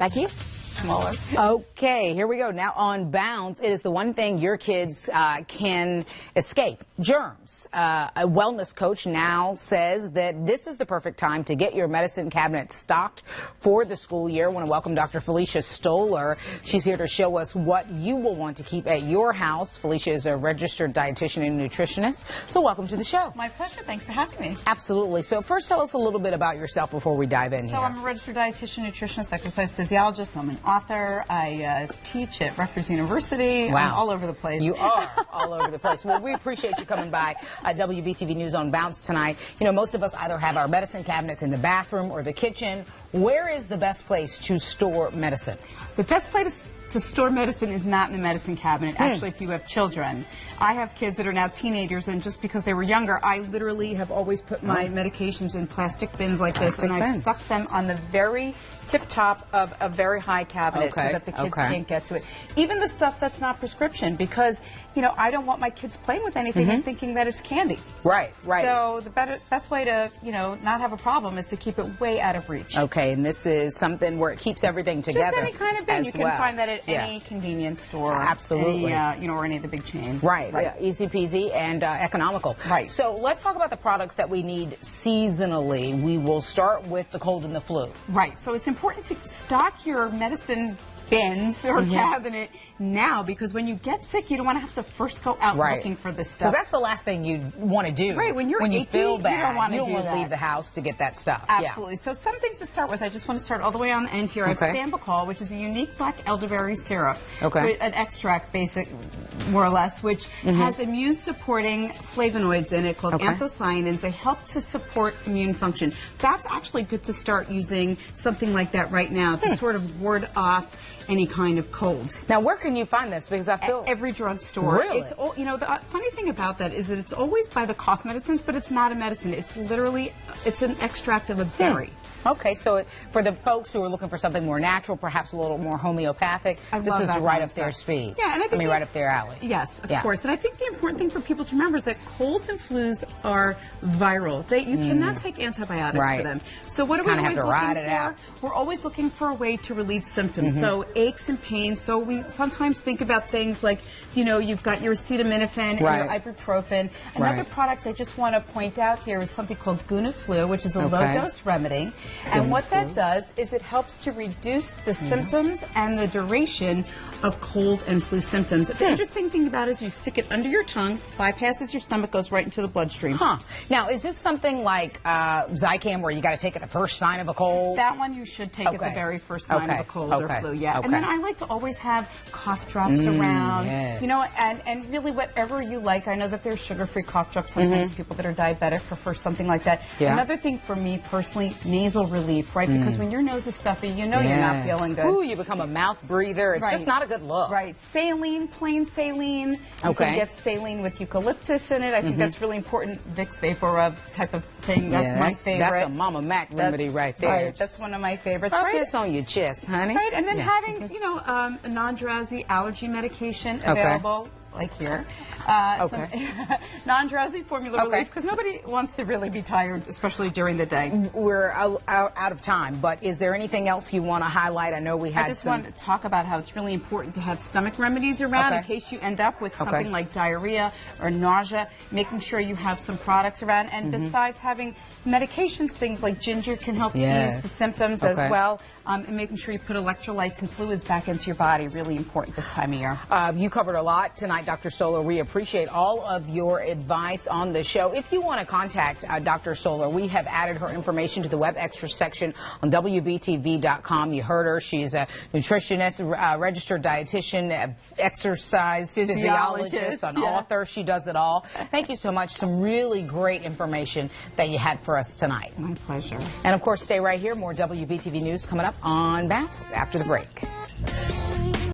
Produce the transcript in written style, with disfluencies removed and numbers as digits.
Back here. Smaller. Okay, here we go. Now on Bounce, it is the one thing your kids can escape: germs. A wellness coach now says that this is the perfect time to get your medicine cabinet stocked for the school year. I want to welcome Dr. Felicia Stoller. She's here to show us what you will want to keep at your house. Felicia is a registered dietitian and nutritionist. So welcome to the show. My pleasure. Thanks for having me. Absolutely. So first, tell us a little bit about yourself before we dive in here. So I'm a registered dietitian, nutritionist, exercise physiologist. I'm an author. I teach at Rutgers University. Wow. I'm all over the place. You are all over the place. Well, we appreciate you coming by WBTV News on Bounce tonight. You know, most of us either have our medicine cabinets in the bathroom or the kitchen. Where is the best place to store medicine? The best place to store medicine is not in the medicine cabinet. Actually, if you have children. I have kids that are now teenagers, and just because they were younger, I literally have always put my medications in plastic bins like this, and I've stuck them on the very tip top of a very high cabinet so that the kids can't get to it. Even the stuff that's not prescription, because, you know, I don't want my kids playing with anything and thinking that it's candy. Right, right. So the best way to, you know, not have a problem is to keep it way out of reach. Okay, and this is something where it keeps everything together. Just any kind of bin. You can find that at any convenience store. Absolutely. Any, you know, or any of the big chains. Right, yeah, easy peasy and economical. Right. So let's talk about the products that we need seasonally. We will start with the cold and the flu. Right, so it's important to stock your medicine bins or cabinet now, because when you get sick, you don't want to have to first go out looking for this stuff. Because that's the last thing you want to do. Right, when you feel bad, you don't want to leave the house to get that stuff. Absolutely. So some things to start with. I just want to start all the way on the end here. I have Stambicol, which is a unique black elderberry syrup. An extract, more or less, which has immune-supporting flavonoids in it called anthocyanins. They help to support immune function. That's actually good to start using something like that right now to sort of ward off any kind of colds. Now, where can you find this? Because I feel at every drugstore. Really? It's all, you know, the funny thing about that is that it's always by the cough medicines, but it's not a medicine. It's literally, it's an extract of a berry. Okay, so for the folks who are looking for something more natural, perhaps a little more homeopathic, this is right up their speed. Yeah, and I think right up their alley. Yes, of course. And I think the important thing for people to remember is that colds and flus are viral. You cannot take antibiotics for them. So what are we always looking for? We're always looking for a way to relieve symptoms. So aches and pains. So we sometimes think about things like, you know, you've got your acetaminophen and your ibuprofen. Another product I just want to point out here is something called Guna Flu, which is a low-dose remedy. And what that does is it helps to reduce the symptoms and the duration of cold and flu symptoms. The interesting thing about it is you stick it under your tongue, bypasses your stomach, goes right into the bloodstream. Now, is this something like Zicam where you got to take it the first sign of a cold? That one you should take at the very first sign of a cold or flu, And then I like to always have cough drops around, you know, and really whatever you like. I know that there's sugar-free cough drops. Sometimes people that are diabetic prefer something like that. Another thing for me personally, nasal relief, right? Because when your nose is stuffy, you know you're not feeling good. Ooh, you become a mouth breather. It's just not a good look. Right. Saline, plain saline. You can get saline with eucalyptus in it. I think that's really important. Vicks Vapor Rub type of thing. That's my favorite. That's a Mama Mac remedy right there. Right. That's one of my favorites. Put this on your chest, honey. Right. And then having, you know, a non-drowsy allergy medication available. Like here. Non-drowsy formula relief, because nobody wants to really be tired, especially during the day. We're out of time, but is there anything else you want to highlight? I know we had I just want to talk about how it's really important to have stomach remedies around in case you end up with something like diarrhea or nausea, making sure you have some products around. And besides having medications, things like ginger can help ease the symptoms as well. And making sure you put electrolytes and fluids back into your body, really important this time of year. You covered a lot tonight, Dr. Stoller. We appreciate all of your advice on the show. If you want to contact Dr. Stoller, we have added her information to the web extra section on WBTV.com. You heard her. She's a nutritionist, registered dietitian, exercise physiologist, an author. She does it all. Thank you so much. Some really great information that you had for us tonight. My pleasure. And, of course, stay right here. More WBTV News coming up on Bounce after the break.